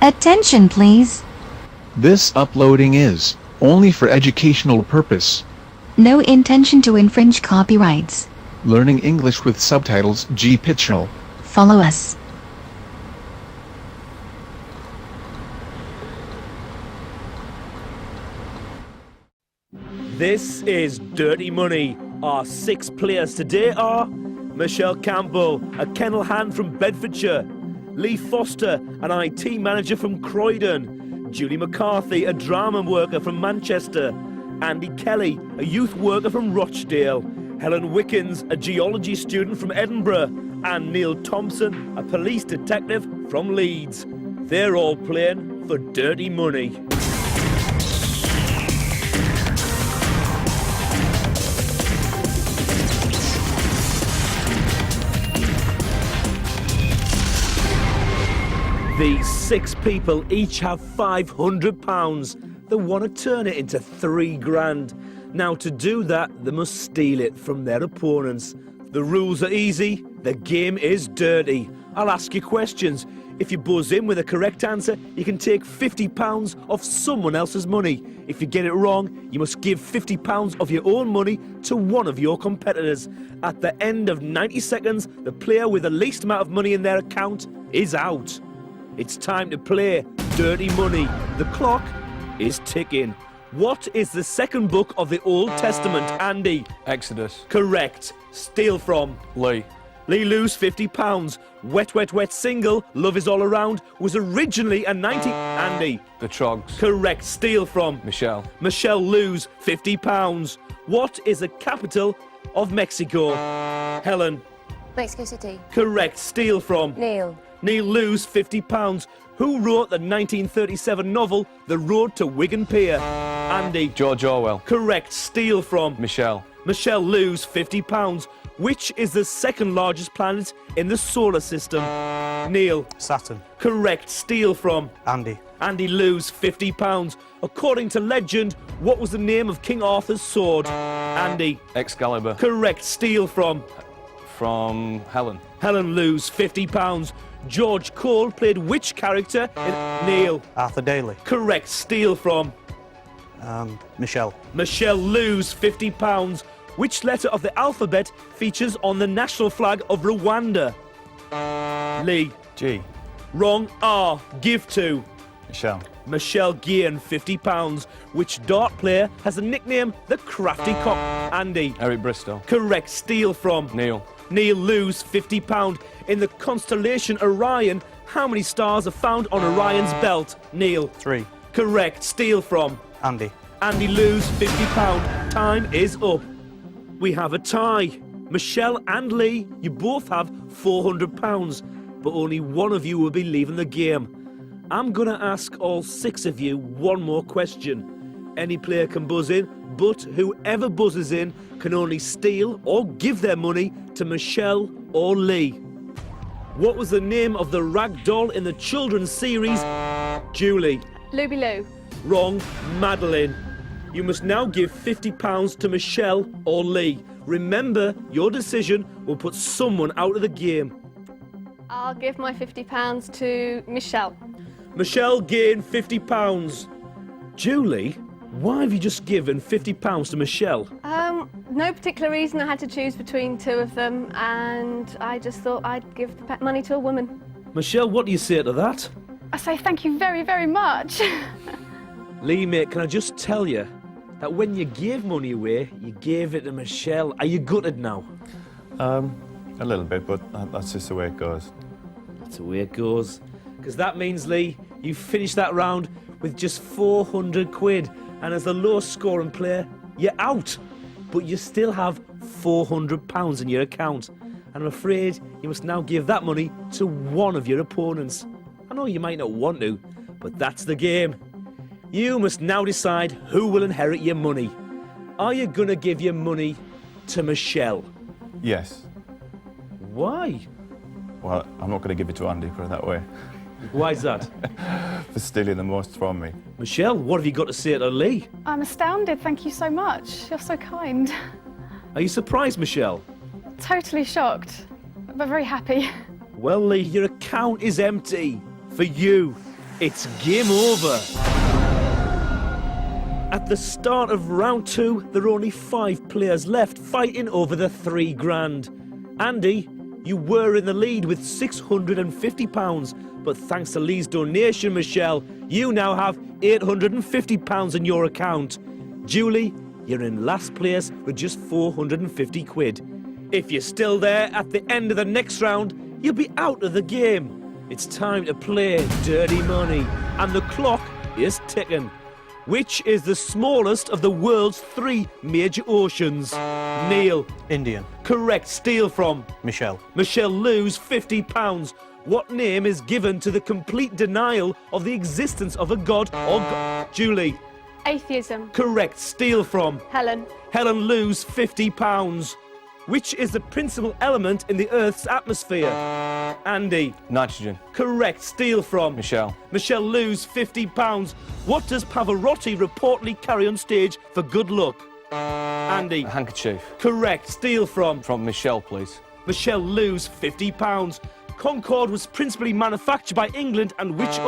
Attention, please. This uploading is only for educational purpose. No intention to infringe copyrights. Learning English with subtitles GPITRAL. Follow us. This is Dirty Money. Our 6 players today are Michelle Campbell, a kennel hand from Bedfordshire, Lee Foster, an IT manager from Croydon, Julie McCarthy, a drama worker from Manchester, Andy Kelly, a youth worker from Rochdale, Helen Wickens, a geology student from Edinburgh, and Neil Thompson, a police detective from Leeds. They're all playing for Dirty Money. These 6 people each have £500. They want to turn it into 3 grand. Now, to do that, they must steal it from their opponents. The rules are easy. The game is dirty. I'll ask you questions. If you buzz in with a correct answer, you can take £50 off someone else's money. If you get it wrong, you must give £50 of your own money to one of your competitors. At the end of 90 seconds, the player with the least amount of money in their account is out. It's time to play Dirty Money. The clock is ticking. What is the second book of the Old Testament, Andy? Exodus. Correct. Steal from? Lee. Lee lose £50. Wet, Wet, Wet single, Love Is All Around, was originally a 90... Andy. The Trogs. Correct. Steal from? Michelle. Michelle lose £50. What is the capital of Mexico? Helen. Mexico City. Correct. Steal from? Neil. Neil lose £50. Who wrote the 1937 novel The Road to Wigan Pier? Andy. George Orwell. Correct. Steal from? Michelle. Michelle lose £50. Which is the second largest planet in the solar system? Neil. Saturn. Correct. Steal from? Andy. Andy lose £50. According to legend, what was the name of King Arthur's sword? Andy. Excalibur. Correct. Steal from? From Helen. Helen lose £50. George Cole played which character in... Neil. Arthur Daly. Correct. Steal from? Michelle. Michelle lose £50. Which letter of the alphabet features on the national flag of Rwanda? Lee. G. Wrong. R. Give to? Michelle. Michelle gained £50. Which dart player has the nickname the Crafty Cock? Andy. Eric Bristow. Correct. Steal from? Neil. Neil lose £50. In the constellation Orion, how many stars are found on Orion's belt? Neil. 3. Correct. Steal from? Andy. Andy lose £50. Time is up. We have a tie. Michelle and Lee, you both have £400, but only one of you will be leaving the game. I'm gonna ask all 6 of you one more question. Any player can buzz in, but whoever buzzes in can only steal or give their money to Michelle or Lee. What was the name of the rag doll in the children's series? Julie. Looby Loo. Wrong. Madeline. You must now give £50 to Michelle or Lee. Remember, your decision will put someone out of the game. I'll give my £50 to Michelle. Michelle gained £50. Julie, why have you just given £50 to Michelle? No particular reason. I had to choose between 2 of them, and I just thought I'd give the money to a woman. Michelle, what do you say to that? I say thank you very, very much. Lee, mate, can I just tell you that when you gave money away, you gave it to Michelle. Are you gutted now? A little bit, but that's just the way it goes. That's the way it goes. Because that means, Lee, you finished that round with just 400 quid. And as the lowest scoring player, you're out. But you still have £400 in your account. And I'm afraid you must now give that money to one of your opponents. I know you might not want to, but that's the game. You must now decide who will inherit your money. Are you going to give your money to Michelle? Yes. Why? Well, I'm not going to give it to Andy, put it that way. Why is that? For stealing the most from me. Michelle, what have you got to say to Lee? I'm astounded, thank you so much. You're so kind. Are you surprised, Michelle? Totally shocked, but very happy. Well, Lee, your account is empty. For you. It's game over. At the start of round 2, there are only 5 players left fighting over the 3 grand. Andy, you were in the lead with £650, but thanks to Lee's donation, Michelle, you now have £850 in your account. Julie, you're in last place with just 450 quid. If you're still there at the end of the next round, you'll be out of the game. It's time to play Dirty Money, and the clock is ticking. Which is the smallest of the world's 3 major oceans? Neil. Indian. Correct. Steal from. Michelle. Michelle, lose £50. What name is given to the complete denial of the existence of a god or Julie. Atheism. Correct. Steal from. Helen. Helen, lose £50. Which is the principal element in the Earth's atmosphere? Andy. Nitrogen. Correct. Steal from. Michelle. Michelle, lose £50. What does Pavarotti reportedly carry on stage for good luck? Andy. A handkerchief. Correct. Steal from. From Michelle, please. Michelle, lose £50. Concorde was principally manufactured by England and which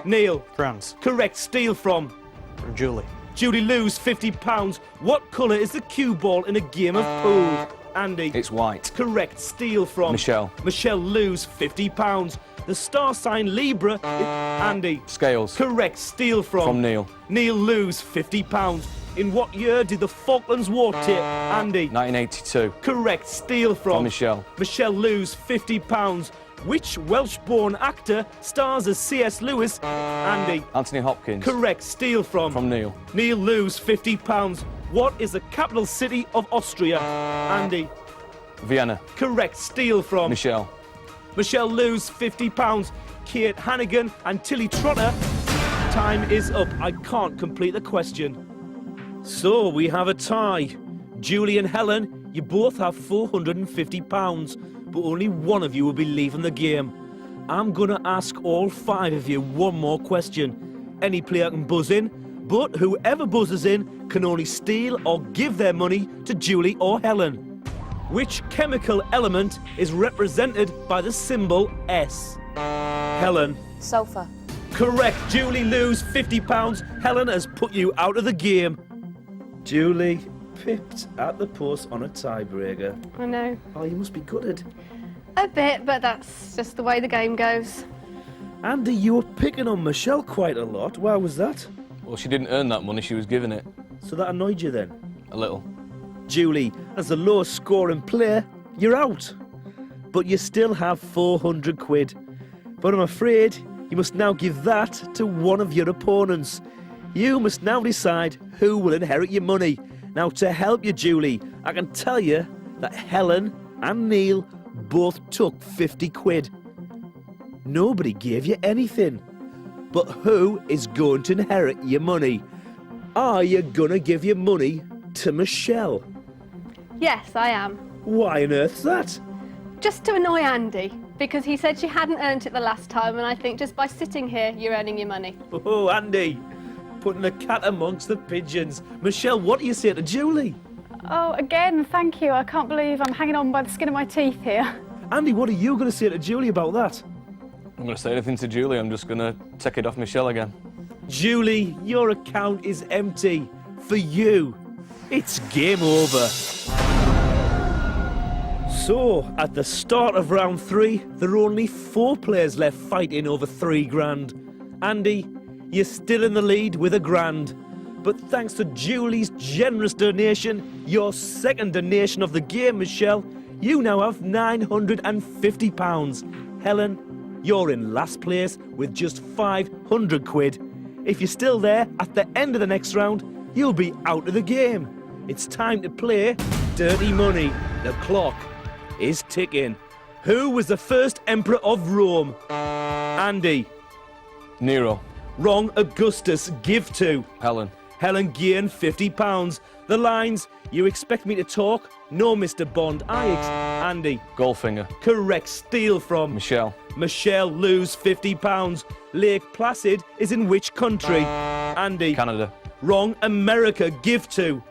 Neil. France. Correct. Steal from. Julie. Judy, lose £50. What colour is the cue ball in a game of pool? Andy. It's white. Correct. Steal from. Michelle. Michelle, lose £50. The star sign Libra is Andy. Scales. Correct. Steal from. From Neil. Neil, lose £50. In what year did the Falklands War tip? Andy. 1982. Correct. Steal from. From Michelle. Michelle, lose £50. Which Welsh-born actor stars as C.S. Lewis? Andy. Anthony Hopkins. Correct. Steal from. From Neil. Neil, lose £50. What is the capital city of Austria? Andy. Vienna. Correct. Steal from. Michelle. Michelle, lose £50. Kate Hannigan and Tilly Trotter. Time is up. I can't complete the question. So we have a tie. Julie and Helen, you both have £450, but only one of you will be leaving the game. I'm gonna ask all 5 of you one more question. Any player can buzz in, but whoever buzzes in can only steal or give their money to Julie or Helen. Which chemical element is represented by the symbol S? Helen. Sulfur. Correct. Julie, lose £50. Helen has put you out of the game. Julie, pipped at the post on a tiebreaker. I know. Oh, you must be gutted. A bit, but that's just the way the game goes. Andy, you were picking on Michelle quite a lot. Why was that? Well, she didn't earn that money, she was given it. So that annoyed you then? A little. Julie, as the lowest scoring player, you're out. But you still have 400 quid. But I'm afraid you must now give that to one of your opponents. You must now decide who will inherit your money. Now, to help you, Julie, I can tell you that Helen and Neil both took 50 quid. Nobody gave you anything. But who is going to inherit your money? Are you going to give your money to Michelle? Yes, I am. Why on earth's that? Just to annoy Andy, because he said she hadn't earned it the last time, and I think just by sitting here, you're earning your money. Oh, Andy, putting the cat amongst the pigeons. Michelle, what do you say to Julie? Oh, again, thank you. I can't believe I'm hanging on by the skin of my teeth here. Andy, what are you going to say to Julie about that? I'm going to say anything to Julie, I'm just going to take it off Michelle again. Julie, your account is empty. For you, it's game over. So, at the start of round 3, there are only 4 players left fighting over 3 grand. Andy, you're still in the lead with £1,000. But thanks to Julie's generous donation, your second donation of the game, Michelle, you now have £950. Helen, you're in last place with just 500 quid. If you're still there at the end of the next round, you'll be out of the game. It's time to play Dirty Money. The clock is ticking. Who was the first emperor of Rome? Andy. Nero. Wrong. Augustus. Give to. Helen. Helen gained £50. The lines, you expect me to talk? No, Mr. Bond. Andy. Goldfinger. Correct. Steal from. Michelle. Michelle, lose £50. Lake Placid is in which country? Andy. Canada. Wrong. America. Give to.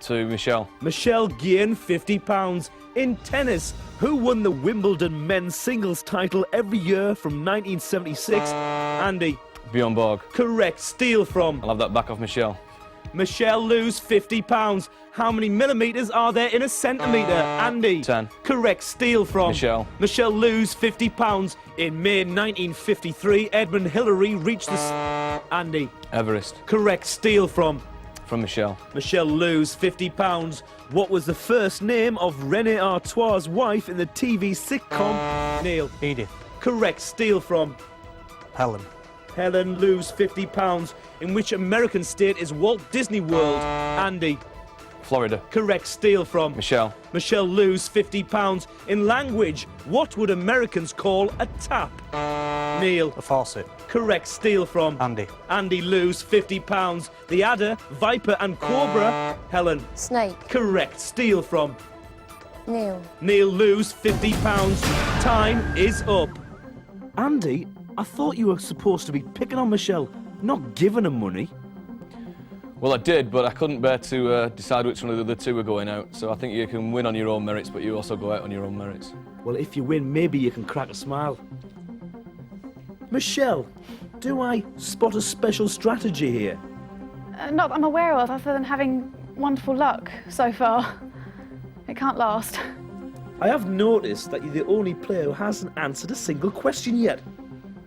To Michelle. Michelle gained £50. In tennis, who won the Wimbledon men's singles title every year from 1976? Andy. Bjorn Borg. Correct. Steal from. I'll have that back off Michelle. Michelle lose £50. How many millimetres are there in a centimetre? Andy. 10. Correct. Steal from. Michelle. Michelle lose £50. In May 1953, Edmund Hillary reached the... Andy. Everest. Correct. Steal from. From Michelle. Michelle lose £50. What was the first name of René Artois' wife in the TV sitcom? Neil. Edith. Correct. Steal from. Helen. Helen lose £50. In which American state is Walt Disney World? Andy. Florida. Correct. Steal from. Michelle. Michelle lose £50. In language, what would Americans call a tap? Neil. A faucet. Correct. Steal from. Andy. Andy lose £50. The adder, viper and cobra? Helen. Snake. Correct. Steal from. Neil. Neil lose £50. Time is up. Andy, I thought you were supposed to be picking on Michelle, not giving her money. Well, I did, but I couldn't bear to decide which one of the other two were going out. So I think you can win on your own merits, but you also go out on your own merits. Well, if you win, maybe you can crack a smile. Michelle, do I spot a special strategy here? Not that I'm aware of, other than having wonderful luck so far. It can't last. I have noticed that you're the only player who hasn't answered a single question yet.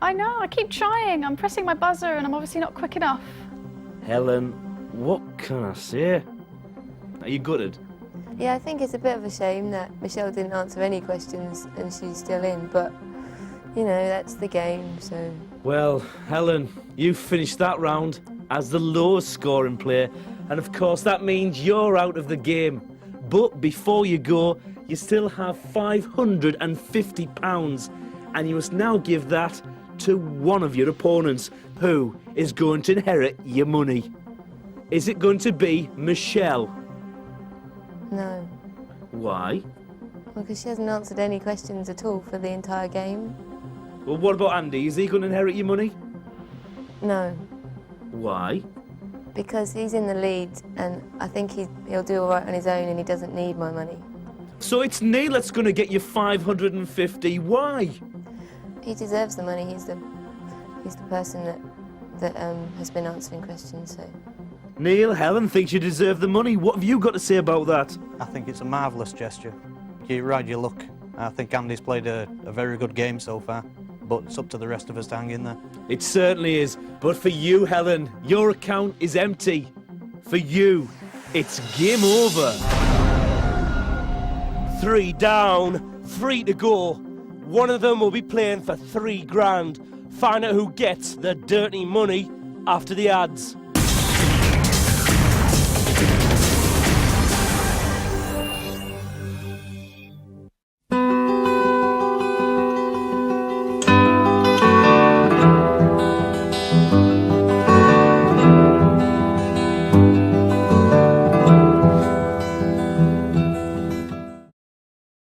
I know, I keep trying. I'm pressing my buzzer and I'm obviously not quick enough. Helen, what can I say? Are you gutted? Yeah, I think it's a bit of a shame that Michelle didn't answer any questions and she's still in, but, you know, that's the game, so... Well, Helen, you finished that round as the lowest scoring player, and of course that means you're out of the game. But before you go, you still have £550, and you must now give that to one of your opponents, who is going to inherit your money. Is it going to be Michelle? No. Why? Well, because she hasn't answered any questions at all for the entire game. Well, what about Andy? Is he going to inherit your money? No. Why? Because he's in the lead and I think he'll do all right on his own and he doesn't need my money. So it's Neil that's going to get you 550. Why? He deserves the money. He's the person that has been answering questions, so... Neil, Helen thinks you deserve the money. What have you got to say about that? I think it's a marvellous gesture. You ride your luck. I think Andy's played a very good game so far, but it's up to the rest of us to hang in there. It certainly is. But for you, Helen, your account is empty. For you, it's game over. 3 down, 3 to go. One of them will be playing for £3 grand. Find out who gets the dirty money after the ads.